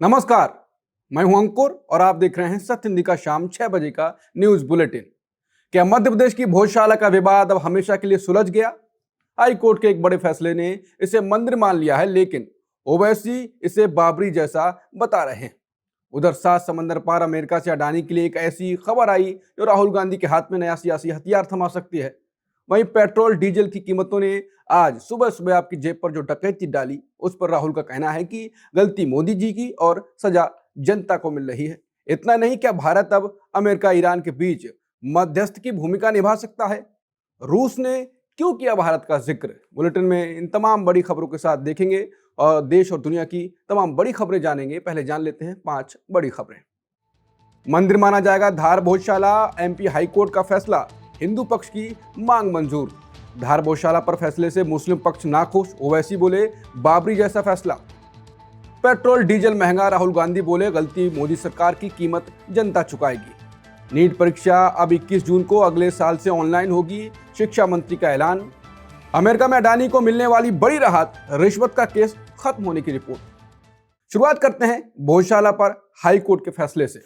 नमस्कार, मैं हूं अंकुर और आप देख रहे हैं सत्य हिंदी का शाम 6 बजे का न्यूज बुलेटिन। क्या मध्य प्रदेश की भोजशाला का विवाद अब हमेशा के लिए सुलझ गया? हाई कोर्ट के एक बड़े फैसले ने इसे मंदिर मान लिया है, लेकिन ओवैसी इसे बाबरी जैसा बता रहे हैं। उधर सात समंदर पार अमेरिका से अडानी के लिए एक ऐसी खबर आई जो राहुल गांधी के हाथ में नया सियासी हथियार थमा सकती है। वहीं पेट्रोल डीजल की कीमतों ने आज सुबह सुबह आपकी जेब पर जो डकैती डाली, उस पर राहुल का कहना है कि गलती मोदी जी की और सजा जनता को मिल रही है। इतना नहीं, क्या भारत अब अमेरिका ईरान के बीच मध्यस्थ की भूमिका निभा सकता है? रूस ने क्यों किया भारत का जिक्र? बुलेटिन में इन तमाम बड़ी खबरों के साथ देखेंगे और देश और दुनिया की तमाम बड़ी खबरें जानेंगे। पहले जान लेते हैं 5 बड़ी खबरें। मंदिर माना जाएगा धार भोजशाला, एमपी हाईकोर्ट का फैसला, हिंदू पक्ष की मांग मंजूर। धार भोजशाला पर फैसले से मुस्लिम पक्ष नाखुश, ओवैसी बोले बाबरी जैसा फैसला। पेट्रोल डीजल महंगा, राहुल गांधी बोले गलती मोदी सरकार की, कीमत जनता चुकाएगी। नीट परीक्षा अब 21 जून को अगले साल से ऑनलाइन होगी, शिक्षा मंत्री का ऐलान। अमेरिका में अडानी को मिलने वाली बड़ी राहत, रिश्वत का केस खत्म होने की रिपोर्ट। शुरुआत करते हैं भोजशाला पर हाई कोर्ट के फैसले से।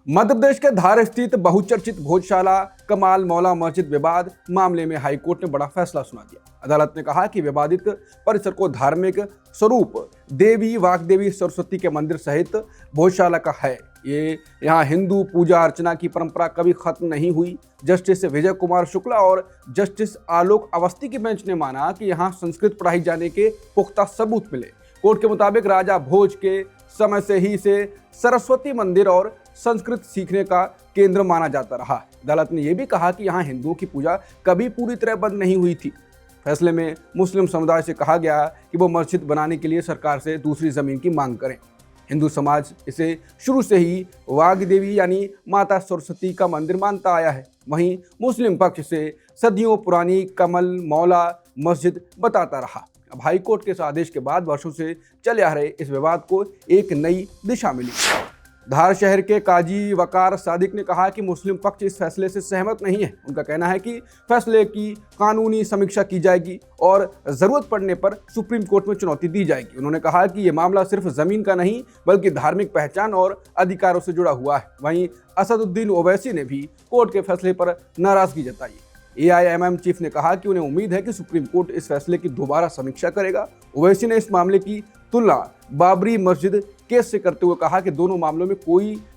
मध्य प्रदेश के धार स्थित बहुचर्चित भोजशाला कमाल मौला मस्जिद विवाद मामले में हाईकोर्ट ने बड़ा फैसला सुना दिया। अदालत ने कहा कि विवादित परिसर को धार्मिक स्वरूप देवी वाग्देवी सरस्वती के मंदिर सहित भोजशाला का है। ये यहाँ हिंदू पूजा अर्चना की परंपरा कभी खत्म नहीं हुई। जस्टिस विजय कुमार शुक्ला और जस्टिस आलोक अवस्थी की बेंच ने माना कि यहाँ संस्कृत पढ़ाई जाने के पुख्ता सबूत मिले। कोर्ट के मुताबिक राजा भोज के समय से ही इसे सरस्वती मंदिर और संस्कृत सीखने का केंद्र माना जाता रहा। अदालत ने यह भी कहा कि यहाँ हिंदुओं की पूजा कभी पूरी तरह बंद नहीं हुई थी। फैसले में मुस्लिम समुदाय से कहा गया कि वो मस्जिद बनाने के लिए सरकार से दूसरी जमीन की मांग करें। हिंदू समाज इसे शुरू से ही वाग्देवी यानी माता सरस्वती का मंदिर मानता आया है। वहीं मुस्लिम पक्ष इसे सदियों पुरानी कमल मौला मस्जिद बताता रहा। अब हाईकोर्ट के इस आदेश के बाद वर्षों से चले आ रहे इस विवाद को एक नई दिशा मिली। धार शहर के काजी वकार सादिक ने कहा कि मुस्लिम पक्ष इस फैसले से सहमत नहीं है। उनका कहना है कि फैसले की कानूनी समीक्षा की जाएगी और जरूरत पड़ने पर सुप्रीम कोर्ट में चुनौती दी जाएगी। उन्होंने कहा कि यह मामला सिर्फ जमीन का नहीं बल्कि धार्मिक पहचान और अधिकारों से जुड़ा हुआ है। वहीं असदुद्दीन ओवैसी ने भी कोर्ट के फैसले पर नाराजगी जताई। AIMM चीफ ने कहा कि उन्हें उम्मीद है कि सुप्रीम कोर्ट इस फैसले की दोबारा समीक्षा करेगा। ओवैसी ने इस मामले की तुलना बाबरी मस्जिद केस से करते हुए कहा कि दोनों मामलों में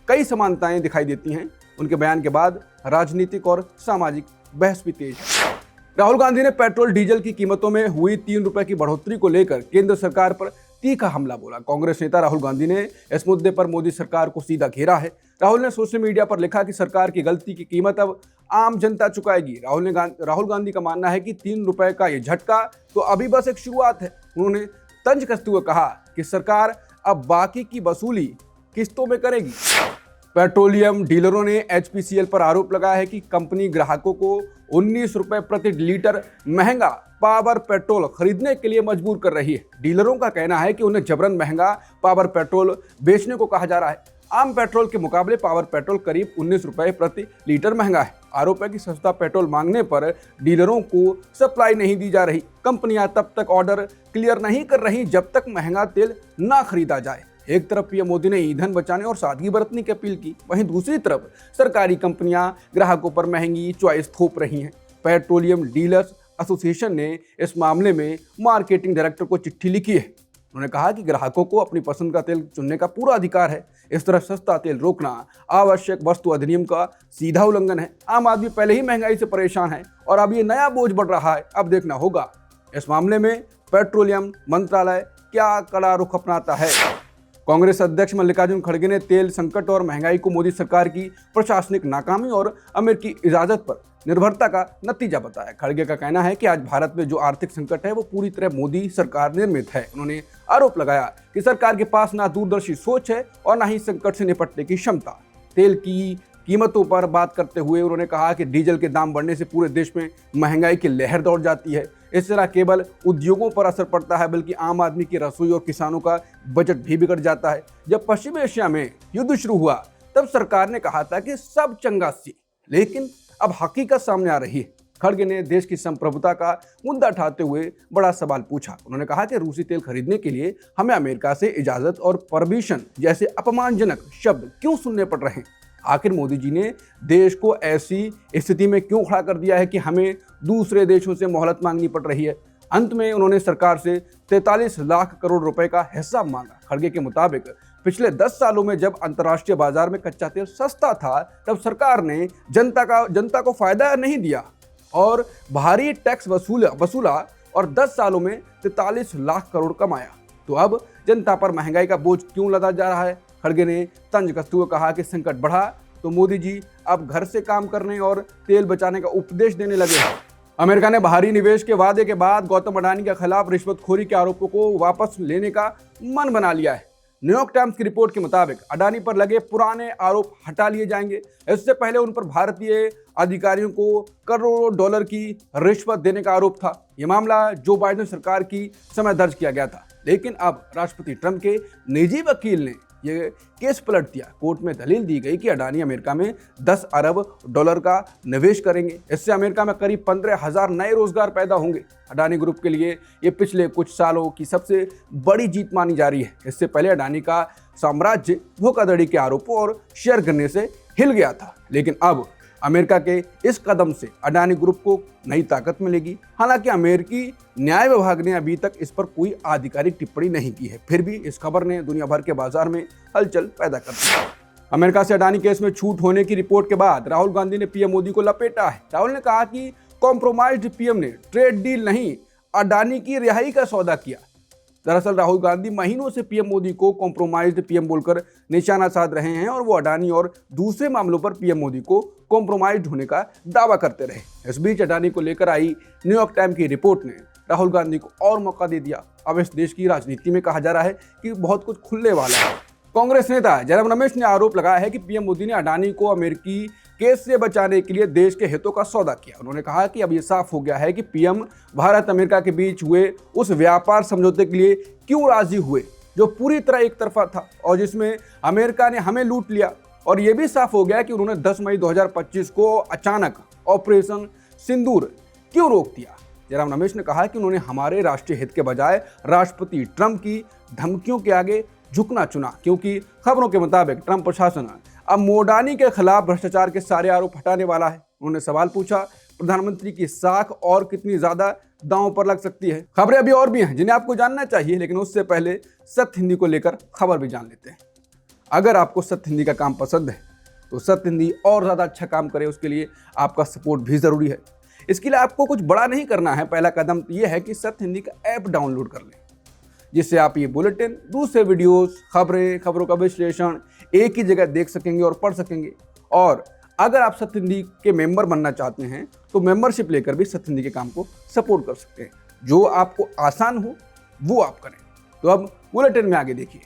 कई समानताएं दिखाई देती हैं। उनके बयान के बाद राजनीतिक और सामाजिक बहस भी तेज है। राहुल गांधी ने पेट्रोल डीजल की कीमतों में हुई 3 रुपए की बढ़ोतरी को लेकर केंद्र सरकार पर तीखा हमला बोला। कांग्रेस नेता राहुल गांधी ने इस मुद्दे पर मोदी सरकार को सीधा घेरा है। राहुल ने सोशल मीडिया पर लिखा कि सरकार की गलती की कीमत अब आम जनता चुकाएगी। राहुल गांधी का मानना है कि 3 रुपए का ये झटका तो अभी बस एक शुरुआत है। उन्होंने तंज कसते हुए कहा कि सरकार अब बाकी की वसूली किस्तों में करेगी। पेट्रोलियम डीलरों ने HPCL पर आरोप लगाया है कि कंपनी ग्राहकों को 19 रुपए प्रति लीटर महंगा पावर पेट्रोल खरीदने के लिए मजबूर कर रही है। डीलरों का कहना है कि उन्हें जबरन महंगा पावर पेट्रोल बेचने को कहा जा रहा है। आम पेट्रोल के मुकाबले पावर पेट्रोल करीब 19 रुपए प्रति लीटर महंगा है। आरोप है कि सस्ता पेट्रोल मांगने पर डीलरों को सप्लाई नहीं दी जा रही। कंपनियां तब तक ऑर्डर क्लियर नहीं कर रही जब तक महंगा तेल ना खरीदा जाए। एक तरफ पीएम मोदी ने ईंधन बचाने और सादगी बरतने की अपील की, वहीं दूसरी तरफ सरकारी कंपनियां ग्राहकों पर महंगी चॉइस थोप रही हैं। पेट्रोलियम डीलर्स एसोसिएशन ने इस मामले में मार्केटिंग डायरेक्टर को चिट्ठी लिखी है। उन्होंने कहा कि ग्राहकों को अपनी पसंद का तेल चुनने का पूरा अधिकार है। इस तरह सस्ता तेल रोकना आवश्यक वस्तु अधिनियम का सीधा उल्लंघन है। आम आदमी पहले ही महंगाई से परेशान है और अब ये नया बोझ बढ़ रहा है। अब देखना होगा इस मामले में पेट्रोलियम मंत्रालय क्या कड़ा रुख अपनाता है। कांग्रेस अध्यक्ष मल्लिकार्जुन खड़गे ने तेल संकट और महंगाई को मोदी सरकार की प्रशासनिक नाकामी और अमेरिकी इजाजत पर निर्भरता का नतीजा बताया। खड़गे का कहना है कि आज भारत में जो आर्थिक संकट है वो पूरी तरह मोदी सरकार निर्मित है। उन्होंने आरोप लगाया कि सरकार के पास ना दूरदर्शी सोच है और ना ही संकट से निपटने की क्षमता। तेल की कीमतों पर बात करते हुए उन्होंने कहा कि डीजल के दाम बढ़ने से पूरे देश में महंगाई की लहर दौड़ जाती है। इस तरह केवल उद्योगों पर असर पड़ता है बल्कि आम आदमी की रसोई और किसानों का बजट भी बिगड़ जाता है। जब पश्चिमी एशिया में युद्ध शुरू हुआ तब सरकार ने कहा था कि सब चंगा सी, लेकिन अब हकीकत सामने आ रही है। खड़गे ने देश की संप्रभुता का मुद्दा उठाते हुए बड़ा सवाल पूछा। उन्होंने कहा कि रूसी तेल खरीदने के लिए हमें अमेरिका से इजाजत और परमिशन जैसे अपमानजनक शब्द क्यों सुनने पड़ रहे हैं। आखिर मोदी जी ने देश को ऐसी स्थिति में क्यों खड़ा कर दिया है कि हमें दूसरे देशों से मोहलत मांगनी पड़ रही है। अंत में उन्होंने सरकार से 43 लाख करोड़ रुपए का हिसाब मांगा। खड़गे के मुताबिक पिछले 10 सालों में जब अंतर्राष्ट्रीय बाजार में कच्चा तेल सस्ता था, तब सरकार ने जनता को फायदा नहीं दिया और भारी टैक्स वसूला और 10 सालों में 43 लाख करोड़ कमाया। तो अब जनता पर महंगाई का बोझ क्यों लदा जा रहा है। खड़गे ने तंज कसते हुए कहा कि संकट बढ़ा तो मोदी जी अब घर से काम करने और तेल बचाने का उपदेश देने लगे हैं। अमेरिका ने बाहरी निवेश के वादे के बाद गौतम अडानी के खिलाफ रिश्वतखोरी के आरोपों को वापस लेने का मन बना लिया है। न्यूयॉर्क टाइम्स की रिपोर्ट के मुताबिक अडानी पर लगे पुराने आरोप हटा लिए जाएंगे। इससे पहले उन पर भारतीय अधिकारियों को करोड़ों डॉलर की रिश्वत देने का आरोप था। यह मामला जो बाइडेन सरकार की समय दर्ज किया गया था, लेकिन अब राष्ट्रपति ट्रंप के निजी वकील ने यह केस पलट दिया। कोर्ट में दलील दी गई कि अडानी अमेरिका में 10 अरब डॉलर का निवेश करेंगे। इससे अमेरिका में करीब 15,000 नए रोजगार पैदा होंगे। अडानी ग्रुप के लिए ये पिछले कुछ सालों की सबसे बड़ी जीत मानी जा रही है। इससे पहले अडानी का साम्राज्य धोखाधड़ी के आरोपों और शेयर गिरने से हिल गया था, लेकिन अब अमेरिका के इस कदम से अडानी ग्रुप को नई ताकत मिलेगी। हालांकि अमेरिकी न्याय विभाग ने अभी तक इस पर कोई आधिकारिक टिप्पणी नहीं की है, फिर भी इस खबर ने दुनिया भर के बाजार में हलचल पैदा कर दी है। अमेरिका से अडानी केस में छूट होने की रिपोर्ट के बाद राहुल गांधी ने पीएम मोदी को लपेटा है। राहुल ने कहा कि कॉम्प्रोमाइज्ड पीएम ने ट्रेड डील नहीं, अडानी की रिहाई का सौदा किया। दरअसल राहुल गांधी महीनों से पीएम मोदी को कॉम्प्रोमाइज्ड पीएम बोलकर निशाना साध रहे हैं और वो अडानी और दूसरे मामलों पर पीएम मोदी को कॉम्प्रोमाइज्ड होने का दावा करते रहे। इस बीच अडानी को लेकर आई न्यूयॉर्क टाइम्स की रिपोर्ट ने राहुल गांधी को और मौका दे दिया। अब इस देश की राजनीति में कहा जा रहा है कि बहुत कुछ खुलने वाला है। कांग्रेस नेता जयराम रमेश ने आरोप लगाया है कि पीएम मोदी ने अडानी को अमेरिकी केस से बचाने के लिए देश के हितों का सौदा किया। उन्होंने कहा कि अब ये साफ हो गया है कि पीएम भारत अमेरिका के बीच हुए उस व्यापार समझौते के लिए क्यों राजी हुए जो पूरी तरह एक तरफा था और जिसमें अमेरिका ने हमें लूट लिया। और ये भी साफ हो गया कि उन्होंने 10 मई 2025 को अचानक ऑपरेशन सिंदूर क्यों रोक दिया। जयराम रमेश ने कहा कि उन्होंने हमारे राष्ट्रीय हित के बजाय राष्ट्रपति ट्रंप की धमकियों के आगे झुकना चुना, क्योंकि खबरों के मुताबिक ट्रंप प्रशासन अब मोडानी के खिलाफ भ्रष्टाचार के सारे आरोप हटाने वाला है। उन्होंने सवाल पूछा, प्रधानमंत्री की साख और कितनी ज्यादा दांव पर लग सकती है। खबरें अभी और भी हैं जिन्हें आपको जानना चाहिए, लेकिन उससे पहले सत्य हिंदी को लेकर खबर भी जान लेते हैं। अगर आपको सत्य हिंदी का काम पसंद है तो सत्य हिंदी और ज्यादा अच्छा काम करे, उसके लिए आपका सपोर्ट भी जरूरी है। इसके लिए आपको कुछ बड़ा नहीं करना है। पहला कदम यह है कि सत्य हिंदी का ऐप डाउनलोड कर लें, जिससे आप ये बुलेटिन, दूसरे वीडियोस, खबरें, खबरों का विश्लेषण एक ही जगह देख सकेंगे और पढ़ सकेंगे। और अगर आप सत्य हिंदी के मेंबर बनना चाहते हैं तो मेंबरशिप लेकर भी सत्य हिंदी के काम को सपोर्ट कर सकते हैं। जो आपको आसान हो वो आप करें। तो अब बुलेटिन में आगे देखिए।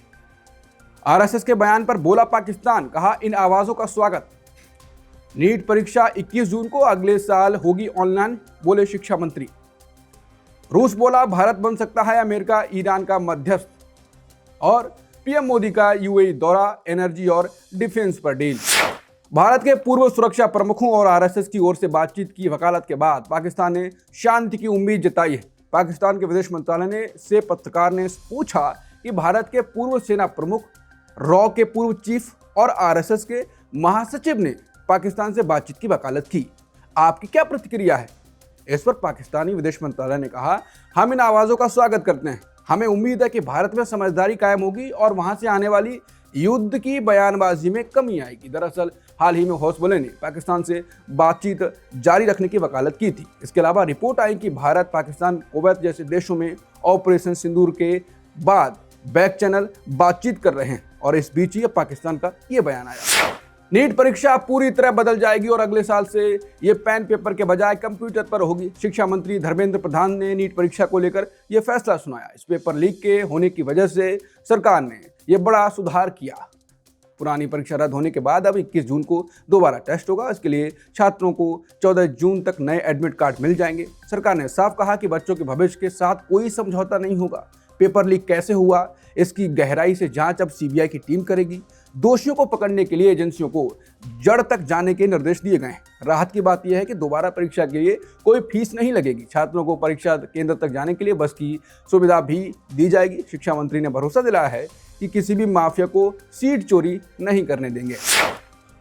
आरएसएस के बयान पर बोला पाकिस्तान, कहा इन आवाजों का स्वागत। नीट परीक्षा 21 जून को अगले साल होगी ऑनलाइन, बोले शिक्षा मंत्री। रूस बोला भारत बन सकता है अमेरिका ईरान का मध्यस्थ। और पीएम मोदी का यूएई दौरा, एनर्जी और डिफेंस पर डील। भारत के पूर्व सुरक्षा प्रमुखों और आरएसएस की ओर से बातचीत की वकालत के बाद पाकिस्तान ने शांति की उम्मीद जताई है। पाकिस्तान के विदेश मंत्रालय से पत्रकार ने पूछा कि भारत के पूर्व सेना प्रमुख, रॉ के पूर्व चीफ और आरएसएस के महासचिव ने पाकिस्तान से बातचीत की वकालत की, आपकी क्या प्रतिक्रिया है। इस पर पाकिस्तानी विदेश मंत्रालय ने कहा, हम इन आवाजों का स्वागत करते हैं। हमें उम्मीद है कि भारत में समझदारी कायम होगी और वहां से आने वाली युद्ध की बयानबाजी में कमी आएगी। दरअसल हाल ही में हौसबले ने पाकिस्तान से बातचीत जारी रखने की वकालत की थी। इसके अलावा रिपोर्ट आई कि भारत, पाकिस्तान, कुवैत जैसे देशों में ऑपरेशन सिंदूर के बाद बैक चैनल बातचीत कर रहे हैं और इस बीच ही पाकिस्तान का ये बयान आया। नीट परीक्षा पूरी तरह बदल जाएगी और अगले साल से ये पेन पेपर के बजाय कंप्यूटर पर होगी। शिक्षा मंत्री धर्मेंद्र प्रधान ने नीट परीक्षा को लेकर ये फैसला सुनाया। इस पेपर लीक के होने की वजह से सरकार ने ये बड़ा सुधार किया। पुरानी परीक्षा रद्द होने के बाद अब 21 जून को दोबारा टेस्ट होगा। इसके लिए छात्रों को 14 जून तक नए एडमिट कार्ड मिल जाएंगे। सरकार ने साफ कहा कि बच्चों के भविष्य के साथ कोई समझौता नहीं होगा। पेपर लीक कैसे हुआ, इसकी गहराई से जांच अब सीबीआई की टीम करेगी। दोषियों को पकड़ने के लिए एजेंसियों को जड़ तक जाने के निर्देश दिए गए हैं। राहत की बात यह है कि दोबारा परीक्षा के लिए कोई फीस नहीं लगेगी। छात्रों को परीक्षा केंद्र तक जाने के लिए बस की सुविधा भी दी जाएगी। शिक्षा मंत्री ने भरोसा दिलाया है कि किसी भी माफिया को सीट चोरी नहीं करने देंगे।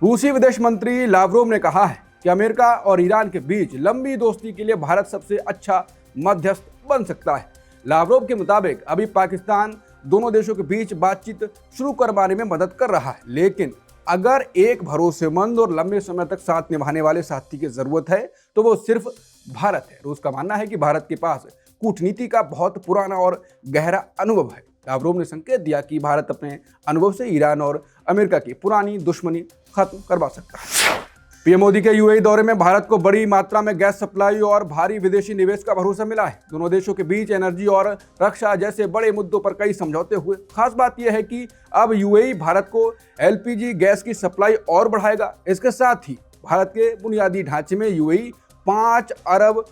रूसी विदेश मंत्री लावरोव ने कहा है कि अमेरिका और ईरान के बीच लंबी दोस्ती के लिए भारत सबसे अच्छा मध्यस्थ बन सकता है। लावरोव के मुताबिक अभी पाकिस्तान दोनों देशों के बीच बातचीत शुरू करवाने में मदद कर रहा है, लेकिन अगर एक भरोसेमंद और लंबे समय तक साथ निभाने वाले साथी की जरूरत है तो वो सिर्फ भारत है। रूस का मानना है कि भारत के पास कूटनीति का बहुत पुराना और गहरा अनुभव है। लावरोव ने संकेत दिया कि भारत अपने अनुभव से ईरान और अमेरिका की पुरानी दुश्मनी खत्म करवा सकता है। पीएम मोदी के यूएई दौरे में भारत को बड़ी मात्रा में गैस सप्लाई और भारी विदेशी निवेश का भरोसा मिला है। दोनों देशों के बीच एनर्जी और रक्षा जैसे बड़े मुद्दों पर कई समझौते हुए। खास बात यह है कि अब यूएई भारत को एलपीजी गैस की सप्लाई और बढ़ाएगा। इसके साथ ही भारत के बुनियादी ढांचे में यूएई $5 अरब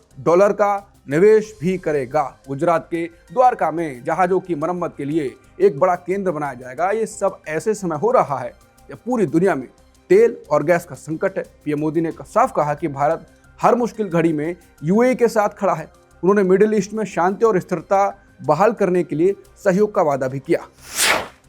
का निवेश भी करेगा। गुजरात के द्वारका में जहाजों की मरम्मत के लिए एक बड़ा केंद्र बनाया जाएगा। ये सब ऐसे समय हो रहा है जब पूरी दुनिया में तेल और गैस का संकट है। पीएम मोदी ने साफ कहा कि भारत हर मुश्किल घड़ी में यूएई के साथ खड़ा है। उन्होंने मिडिल ईस्ट में शांति और स्थिरता बहाल करने के लिए सहयोग का वादा भी किया।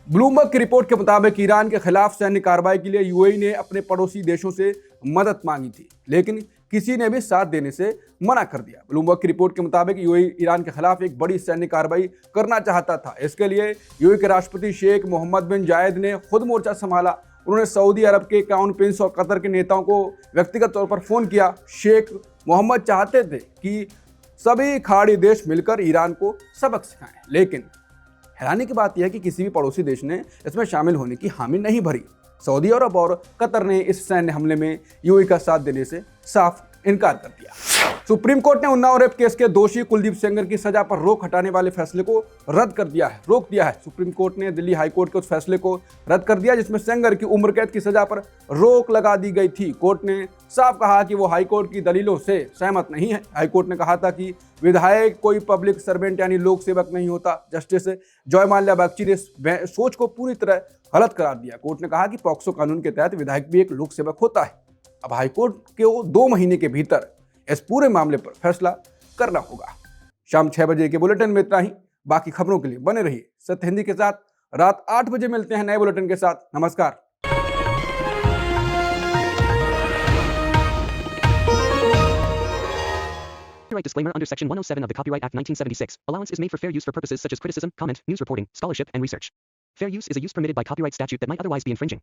ब्लूमबर्ग की रिपोर्ट के मुताबिक ईरान के खिलाफ सैन्य कार्रवाई के लिए यूएई ने अपने पड़ोसी देशों से मदद मांगी थी, लेकिन किसी ने भी साथ देने से मना कर दिया। ब्लूमबर्ग की रिपोर्ट के मुताबिक यूएई ईरान के खिलाफ एक बड़ी सैन्य कार्रवाई करना चाहता था। इसके लिए यूएई के राष्ट्रपति शेख मोहम्मद बिन जायद ने खुद मोर्चा संभाला। उन्होंने सऊदी अरब के क्राउन प्रिंस और कतर के नेताओं को व्यक्तिगत तौर पर फोन किया। शेख मोहम्मद चाहते थे कि सभी खाड़ी देश मिलकर ईरान को सबक सिखाएं, लेकिन हैरानी की बात यह है कि किसी भी पड़ोसी देश ने इसमें शामिल होने की हामी नहीं भरी। सऊदी अरब और कतर ने इस सैन्य हमले में यूएई का साथ देने से साफ इनकार कर दिया। सुप्रीम कोर्ट ने उन्नाव रेप केस के दोषी कुलदीप सेंगर की सजा पर रोक हटाने वाले फैसले को रोक दिया है। सुप्रीम कोर्ट ने दिल्ली हाई कोर्ट के उस फैसले को रद्द कर दिया जिसमें सेंगर की उम्र कैद की सजा पर रोक लगा दी गई थी। कोर्ट ने साफ कहा कि वो हाई कोर्ट की दलीलों से सहमत नहीं है। हाई कोर्ट ने कहा था कि विधायक कोई पब्लिक सर्वेंट यानी लोक सेवक नहीं होता। जस्टिस जॉय माल्या बागची ने इस सोच को पूरी तरह गलत करार दिया। कोर्ट ने कहा कि पॉक्सो कानून के तहत विधायक भी एक लोक सेवक होता है। अब हाईकोर्ट को 2 महीने के भीतर इस पूरे मामले पर फैसला करना होगा। शाम 6 बजे के बुलेटिन में इतना ही। बाकी खबरों के लिए बने रहिए सत्य हिंदी के साथ। रात 8 बजे मिलते हैं नए बुलेटिन के साथ। नमस्कार। Copyright disclaimer under Section 107 of the Copyright Act 1976. Allowance is made for fair use for purposes such as criticism, comment, news reporting, scholarship, and research. Fair use is a use permitted by copyright statute that might otherwise be infringing.